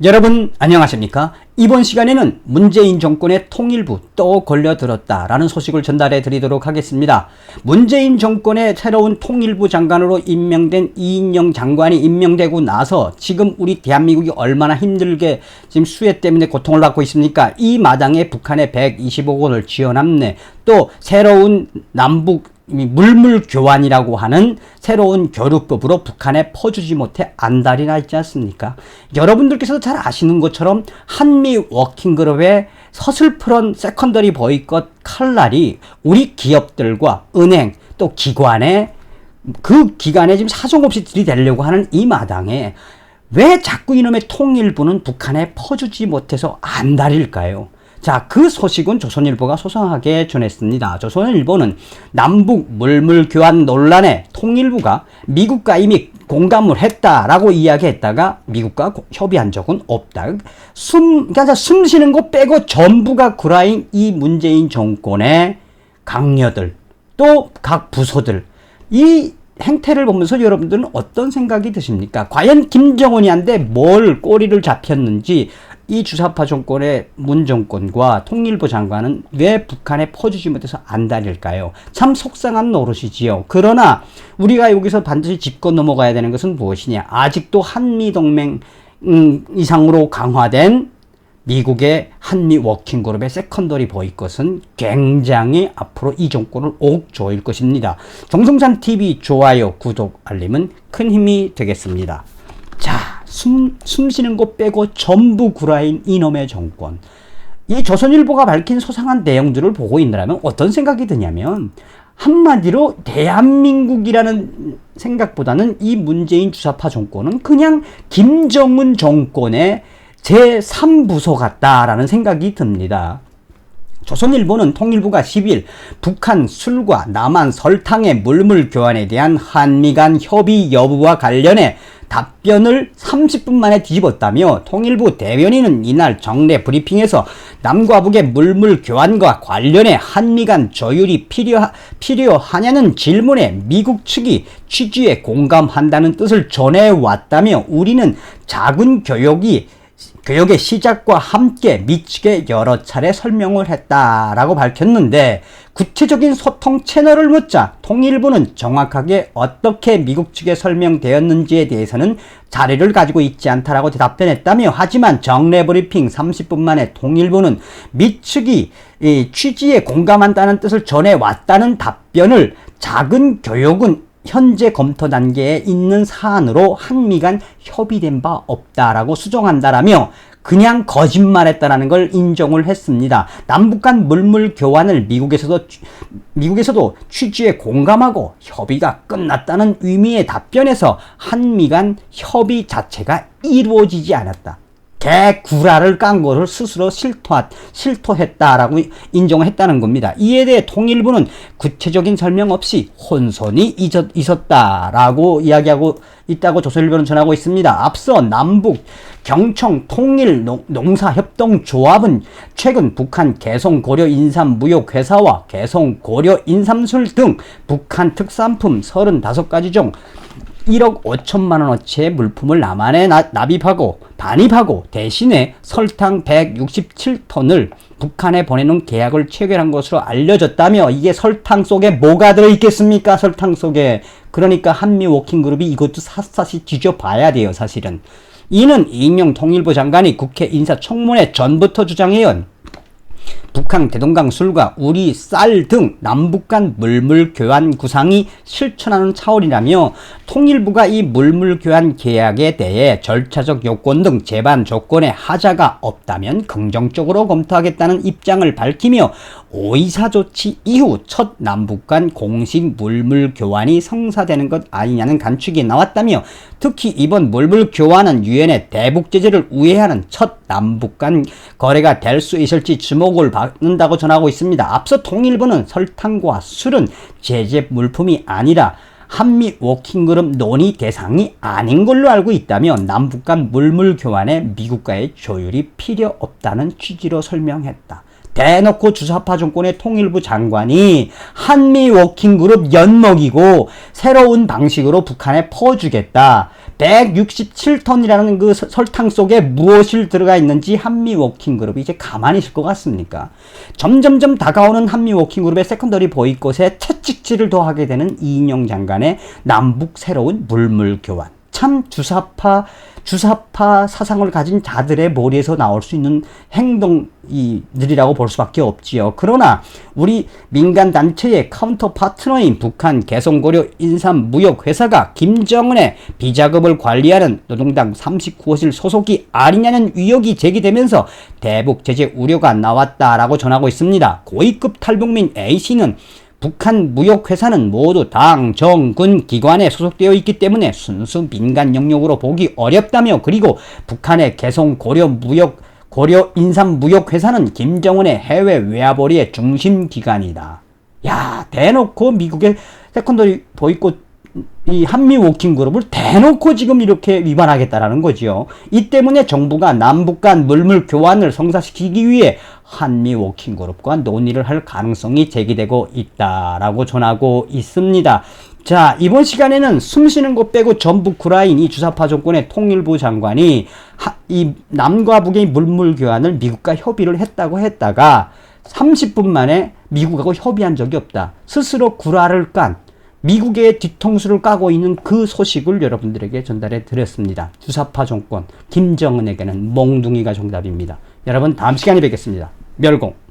여러분 안녕하십니까? 이번 시간에는 문재인 정권의 통일부 또 걸려들었다라는 소식을 전달해 드리도록 하겠습니다. 문재인 정권의 새로운 통일부 장관으로 임명된 이인영 장관이 임명되고 나서 지금 우리 대한민국이 얼마나 힘들게 지금 수해 때문에 고통을 받고 있습니까? 이 마당에 북한에 125억 원을 지원함네. 또 새로운 남북 물물교환이라고 하는 새로운 교류법으로 북한에 퍼주지 못해 안달이 나 있지 않습니까? 여러분들께서도 잘 아시는 것처럼 한미 워킹그룹의 서슬프런 세컨더리 보이콧 칼날이 우리 기업들과 은행 또 기관에 그 기관에 지금 사정없이 들이대려고 하는 이 마당에 왜 자꾸 이놈의 통일부는 북한에 퍼주지 못해서 안달일까요? 자, 그 소식은 조선일보가 소상하게 전했습니다. 조선일보는 남북 물물 교환 논란에 통일부가 미국과 이미 공감을 했다라고 이야기했다가 미국과 협의한 적은 없다. 그러니까 숨 쉬는 거 빼고 전부가 구라인 이 문재인 정권의 강요들 또 각 부서들 이 행태를 보면서 여러분들은 어떤 생각이 드십니까? 과연 김정은이한테 뭘 꼬리를 잡혔는지 이 주사파 정권의 문 정권과 통일부 장관은 왜 북한에 퍼주지 못해서 안달일까요? 참 속상한 노릇이지요. 그러나 우리가 여기서 반드시 짚고 넘어가야 되는 것은 무엇이냐? 아직도 한미동맹 이상으로 강화된 미국의 한미 워킹그룹의 세컨더리 보이콧은 굉장히 앞으로 이 정권을 옥조일 것입니다. 정성찬 TV 좋아요, 구독, 알림은 큰 힘이 되겠습니다. 자, 숨 쉬는 거 빼고 전부 구라인 이놈의 정권. 이 조선일보가 밝힌 소상한 내용들을 보고 있느라면 어떤 생각이 드냐면 한마디로 대한민국이라는 생각보다는 이 문재인 주사파 정권은 그냥 김정은 정권의 제3부서 같다라는 생각이 듭니다. 조선일보는 통일부가 10일 북한 술과 남한 설탕의 물물 교환에 대한 한미 간 협의 여부와 관련해 답변을 30분 만에 뒤집었다며 통일부 대변인은 이날 정례 브리핑에서 남과 북의 물물 교환과 관련해 한미 간 조율이 필요하냐는 질문에 미국 측이 취지에 공감한다는 뜻을 전해왔다며 우리는 작은 교역의 시작과 함께 미측에 여러 차례 설명을 했다라고 밝혔는데 구체적인 소통 채널을 묻자 통일부는 정확하게 어떻게 미국 측에 설명되었는지에 대해서는 자료를 가지고 있지 않다라고 대답했다며 하지만 정례 브리핑 30분 만에 통일부는 미측이 취지에 공감한다는 뜻을 전해왔다는 답변을 작은 교역은 현재 검토 단계에 있는 사안으로 한미 간 협의된 바 없다라고 수정한다라며 그냥 거짓말했다라는 걸 인정을 했습니다. 남북 간 물물 교환을 미국에서도 취지에 공감하고 협의가 끝났다는 의미의 답변에서 한미 간 협의 자체가 이루어지지 않았다. 개구라를 깐 거를 스스로 실토했다라고 인정을 했다는 겁니다. 이에 대해 통일부는 구체적인 설명 없이 혼선이 있었다라고 이야기하고 있다고 조선일보는 전하고 있습니다. 앞서 남북 경청 통일 농사협동조합은 최근 북한 개성 고려 인삼 무역회사와 개성 고려 인삼술 등 북한 특산품 35가지 중 1억 5천만 원어치의 물품을 남한에 반입하고 대신에 설탕 167톤을 북한에 보내는 계약을 체결한 것으로 알려졌다며 이게 설탕 속에 뭐가 들어있겠습니까? 설탕 속에. 그러니까 한미 워킹그룹이 이것도 샅샅이 뒤져봐야 돼요, 사실은. 이는 이인영 통일부 장관이 국회 인사청문회 전부터 주장해온 북한 대동강 술과 우리 쌀 등 남북 간 물물 교환 구상이 실천하는 차원이라며 통일부가 이 물물 교환 계약에 대해 절차적 요건 등 제반 조건에 하자가 없다면 긍정적으로 검토하겠다는 입장을 밝히며 5.24 조치 이후 첫 남북 간 공식 물물 교환이 성사되는 것 아니냐는 관측이 나왔다며 특히 이번 물물 교환은 유엔의 대북 제재를 우회하는 첫 남북 간 거래가 될 수 있을지 주목을 받는다고 전하고 있습니다. 앞서 통일부는 설탕과 술은 제재 물품이 아니라 한미 워킹그룹 논의 대상이 아닌 걸로 알고 있다며 남북 간 물물 교환에 미국과의 조율이 필요 없다는 취지로 설명했다. 대놓고 주사파 정권의 통일부 장관이 한미 워킹그룹 엿먹이고 새로운 방식으로 북한에 퍼주겠다. 167톤이라는 그 설탕 속에 무엇이 들어가 있는지 한미 워킹그룹이 이제 가만히 있을 것 같습니까? 점점점 다가오는 한미 워킹그룹의 세컨더리 보이콧에 채찍질을 더하게 되는 이인영 장관의 남북 새로운 물물 교환. 참 주사파 사상을 가진 자들의 머리에서 나올 수 있는 행동들이라고 볼 수밖에 없지요. 그러나 우리 민간 단체의 카운터 파트너인 북한 개성고려 인삼무역회사가 김정은의 비자금을 관리하는 노동당 39호실 소속이 아니냐는 의혹이 제기되면서 대북 제재 우려가 나왔다라고 전하고 있습니다. 고위급 탈북민 A씨는 북한 무역회사는 모두 당, 정, 군 기관에 소속되어 있기 때문에 순수 민간 영역으로 보기 어렵다며, 그리고 북한의 개성 고려 인삼무역회사는 김정은의 해외 외화벌이의 중심 기관이다. 야, 대놓고 미국의 세컨더리 보이콧 이 한미 워킹그룹을 대놓고 지금 이렇게 위반하겠다라는 거지요. 이 때문에 정부가 남북 간 물물 교환을 성사시키기 위해 한미 워킹그룹과 논의를 할 가능성이 제기되고 있다라고 전하고 있습니다. 자, 이번 시간에는 숨쉬는 것 빼고 전부 구라인 이 주사파 정권의 통일부 장관이 이 남과 북의 물물 교환을 미국과 협의를 했다고 했다가 30분 만에 미국하고 협의한 적이 없다. 스스로 구라를 깐 미국의 뒤통수를 까고 있는 그 소식을 여러분들에게 전달해 드렸습니다. 주사파 정권 김정은에게는 몽둥이가 정답입니다. 여러분 다음 시간에 뵙겠습니다. 멸공.